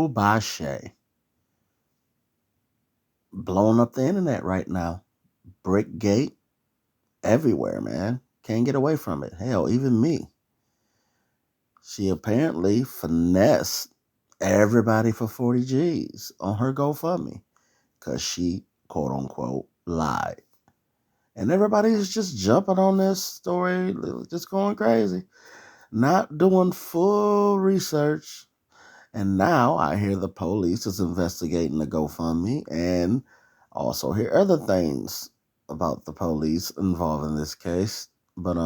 Drew Bashe blowing up the internet right now. Brickgate everywhere, man. Can't get away from it. Hell, even me. She apparently finessed everybody for 40 G's on her GoFundMe because she, quote unquote, lied. And everybody's just jumping on this story, just going crazy, not doing full research. And now I hear the police is investigating the GoFundMe and also hear other things about the police involved in this case. But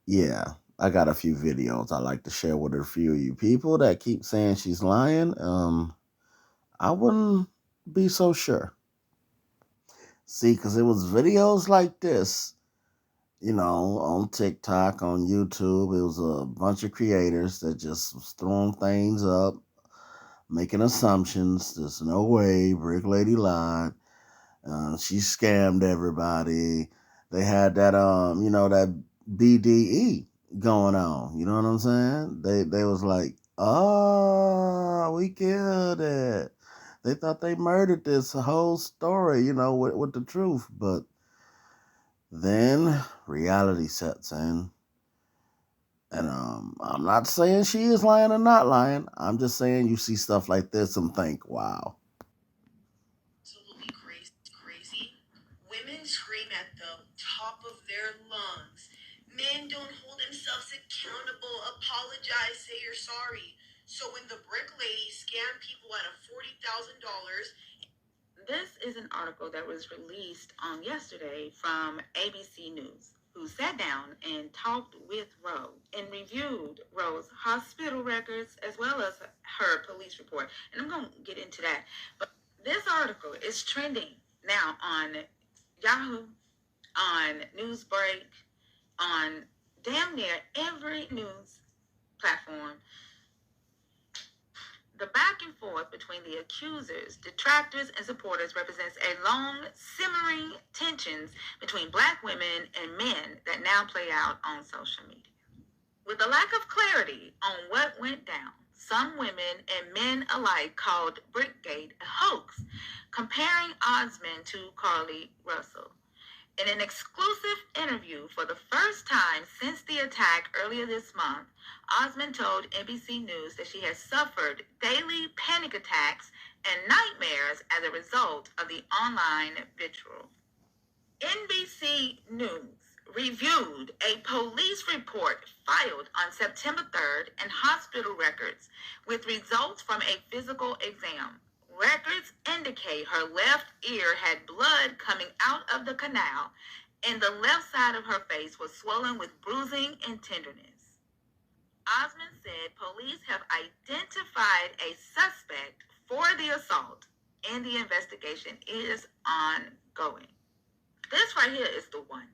yeah, I got a few videos I like to share with a few of you people that keep saying she's lying. I wouldn't be so sure. See, because it was videos like this, on TikTok, on YouTube. It was a bunch of creators that just was throwing things up, making assumptions. There's no way Brick Lady lied. She scammed everybody. They had that that BDE going on. You know what I'm saying? They was like, oh, we killed it. They thought they murdered this whole story, with the truth. But then reality sets in. And I'm not saying she is lying or not lying. I'm just saying you see stuff like this and think, wow. Absolutely crazy. Women scream at the top of their lungs. Men don't hold themselves accountable. Apologize, say you're sorry. So when the brick lady scammed people out of $40,000. This is an article that was released on yesterday from ABC News, who sat down and talked with Roe and reviewed Roe's hospital records as well as her police report. And I'm going to get into that. But this article is trending now on Yahoo, on Newsbreak, on damn near every news platform. The back and forth between the accusers, detractors, and supporters represents a long, simmering tensions between Black women and men that now play out on social media. With a lack of clarity on what went down, some women and men alike called Brickgate a hoax, comparing Osmond to Carly Russell. In an exclusive interview for the first time since the attack earlier this month, Osmond told NBC News that she has suffered daily panic attacks and nightmares as a result of the online vitriol. NBC News reviewed a police report filed on September 3rd and hospital records with results from a physical exam. Records indicate her left ear had blood coming out of the canal, and the left side of her face was swollen with bruising and tenderness. Osmond said police have identified a suspect for the assault, and the investigation is ongoing. This right here is the one.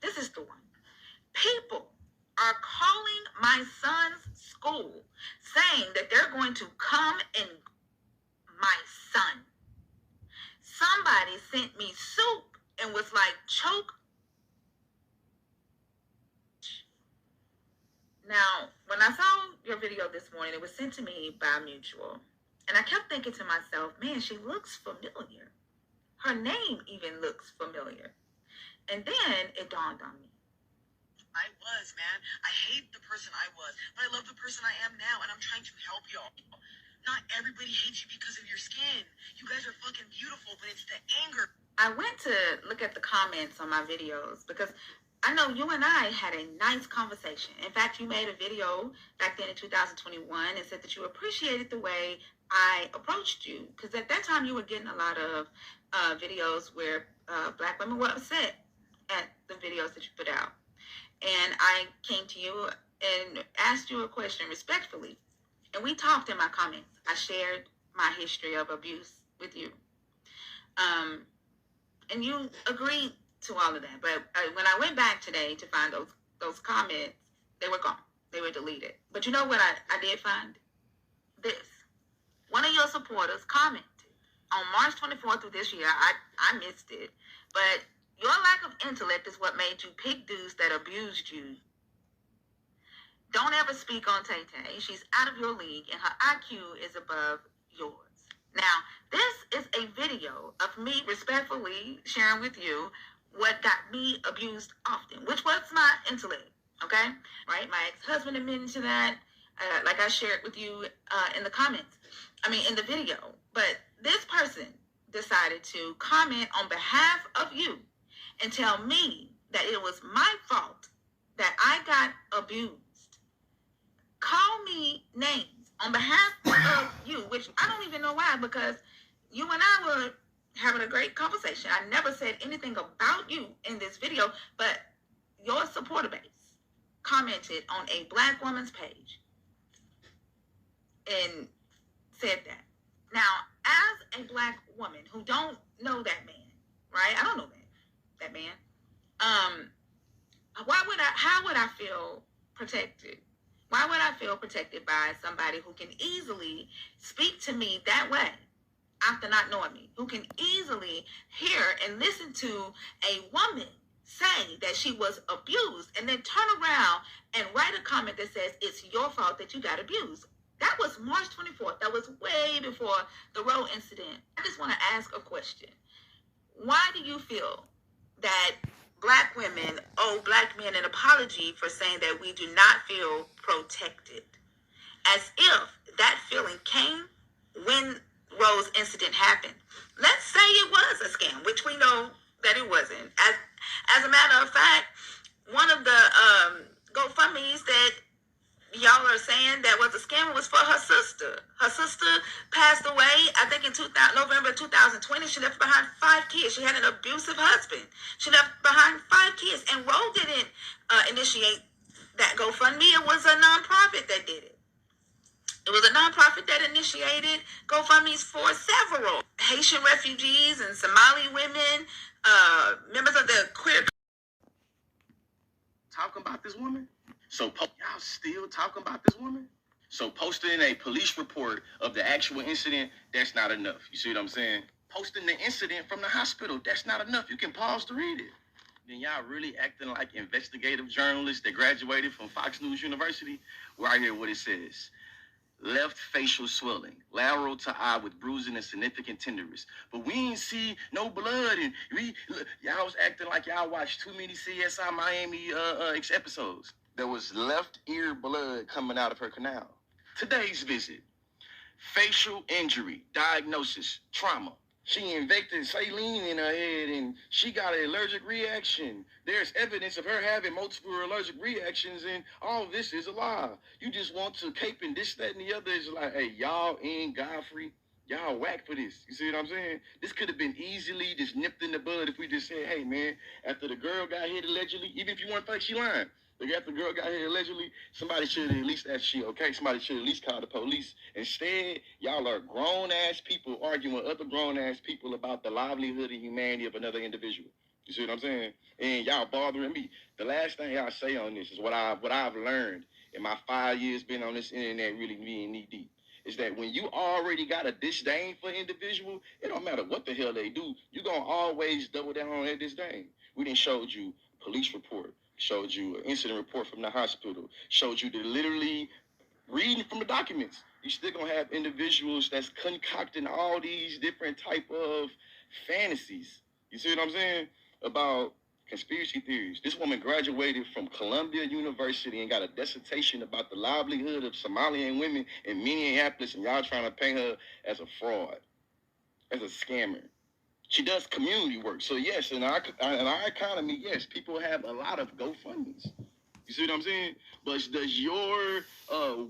This is the one. People are calling my son's school saying that they're going to come and my son. Somebody sent me soup and was like, choke. Now, when I saw your video this morning, it was sent to me by Mutual. And I kept thinking to myself, man, she looks familiar. Her name even looks familiar. And then it dawned on me. I was, man. I hate the person I was, but I love the person I am now, and I'm trying to help y'all. Not everybody hates you because of your skin. You guys are fucking beautiful, but it's the anger. I went to look at the comments on my videos because I know you and I had a nice conversation. In fact, you made a video back then in 2021 and said that you appreciated the way I approached you. Because at that time, you were getting a lot of videos where Black women were upset at the videos that you put out. And I came to you and asked you a question respectfully. And we talked in my comments. I shared my history of abuse with you. And you agreed to all of that. But when I went back today to find those comments, they were gone. They were deleted. But you know what I did find? This. One of your supporters commented on March 24th of this year. I missed it. But your lack of intellect is what made you pick dudes that abused you. Don't ever speak on Tay Tay. She's out of your league and her IQ is above yours. Now, this is a video of me respectfully sharing with you what got me abused often, which was my intellect, okay? Right? My ex-husband admitted to that, like I shared with you in the comments. In the video. But this person decided to comment on behalf of you and tell me that it was my fault that I got abused. Call me names on behalf of you, which I don't even know why, because you and I were having a great conversation. I never said anything about you in this video, but your supporter base commented on a Black woman's page and said that. Now, as a Black woman who don't know that man, right? I don't know that man. How would I feel protected? Why would I feel protected by somebody who can easily speak to me that way after not knowing me, who can easily hear and listen to a woman say that she was abused and then turn around and write a comment that says it's your fault that you got abused? That was March 24th. That was way before the Roe incident. I just want to ask a question. Why do you feel that Black women owe Black men an apology for saying that we do not feel protected? As if that feeling came when Roe's incident happened. Let's say it was a scam, which we know that it wasn't. As a matter of fact, one of the GoFundMes that y'all are saying that was a scam was for her sister. Her sister passed away, I think in November 2020. She left behind 5 kids. She had an abusive husband. She left behind 5 kids. And Roe didn't initiate that GoFundMe. It was a nonprofit that did it. It was a nonprofit that initiated GoFundMes for several Haitian refugees and Somali women, members of the queer. Talking about this woman? So y'all still talking about this woman? So posting a police report of the actual incident, that's not enough. You see what I'm saying? Posting the incident from the hospital, that's not enough. You can pause to read it. Then y'all really acting like investigative journalists that graduated from Fox News University. Right here what it says. Left facial swelling, lateral to eye with bruising and significant tenderness. But we ain't see no blood, and y'all was acting like y'all watched too many CSI Miami episodes. There was left ear blood coming out of her canal. Today's visit, facial injury, diagnosis, trauma. She injected saline in her head and she got an allergic reaction. There's evidence of her having multiple allergic reactions, and all this is a lie. You just want to cape and this, that, and the other. Is like, hey, y'all in Godfrey, y'all whack for this. You see what I'm saying? This could have been easily just nipped in the bud if we just said, hey, man, after the girl got hit allegedly, even if you want to think she lying, like after the girl got hit allegedly, somebody should have at least asked she okay. Somebody should at least call the police. Instead, y'all are grown-ass people arguing with other grown-ass people about the livelihood and humanity of another individual. You see what I'm saying? And y'all bothering me. The last thing I'll say on this is what I've learned in my 5 years being on this internet, really being knee-deep, is that when you already got a disdain for individual, it don't matter what the hell they do, you're going to always double down on that disdain. We done showed you police report, showed you an incident report from the hospital, showed you the literally reading from the documents. You still gonna have individuals that's concocting all these different type of fantasies. You see what I'm saying? About conspiracy theories. This woman graduated from Columbia University and got a dissertation about the livelihood of Somalian women in Minneapolis, and y'all trying to paint her as a fraud, as a scammer. She does community work. So yes, in our economy, yes, people have a lot of GoFundMes. You see what I'm saying? But does your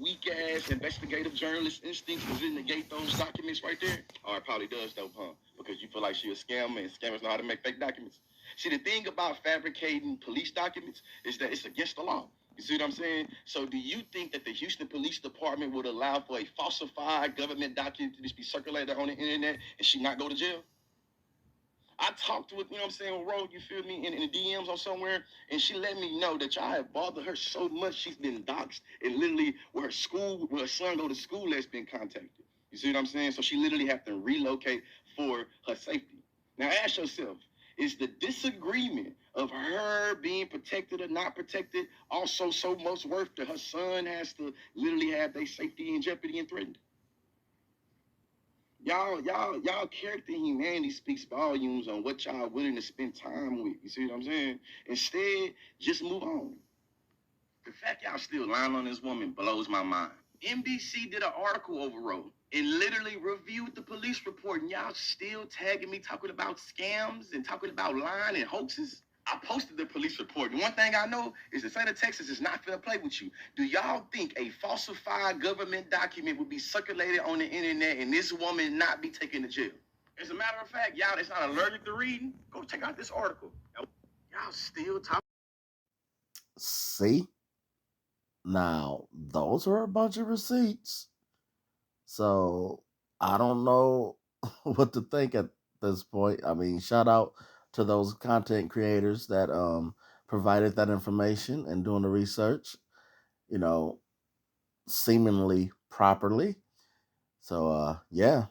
weak-ass investigative journalist instincts negate those documents right there? Or it probably does, though, huh? Because you feel like she a scammer and scammers know how to make fake documents. See, the thing about fabricating police documents is that it's against the law. You see what I'm saying? So do you think that the Houston Police Department would allow for a falsified government document to just be circulated on the internet and she not go to jail? I talked with, you know what I'm saying, with Ro, you feel me, in the DMs or somewhere, and she let me know that y'all have bothered her so much she's been doxxed, and literally where her son go to school has been contacted. You see what I'm saying? So she literally have to relocate for her safety. Now ask yourself, Is the disagreement of her being protected or not protected also so much worth that her son has to literally have their safety in jeopardy and threatened? Y'all character and humanity speaks volumes on what y'all willing to spend time with. You see what I'm saying? Instead, just move on. The fact y'all still lying on this woman blows my mind. NBC did an article over Roe and literally reviewed the police report, and y'all still tagging me talking about scams and talking about lying and hoaxes. I posted the police report, and one thing I know is the state of Texas is not gonna play with you. Do y'all think a falsified government document would be circulated on the internet and this woman not be taken to jail? As a matter of fact, y'all that's not allergic to reading, go check out this article. Y'all still talking. See? Now, those are a bunch of receipts. So I don't know what to think at this point. I mean, shout out to those content creators that provided that information and doing the research, you know, seemingly properly. So yeah.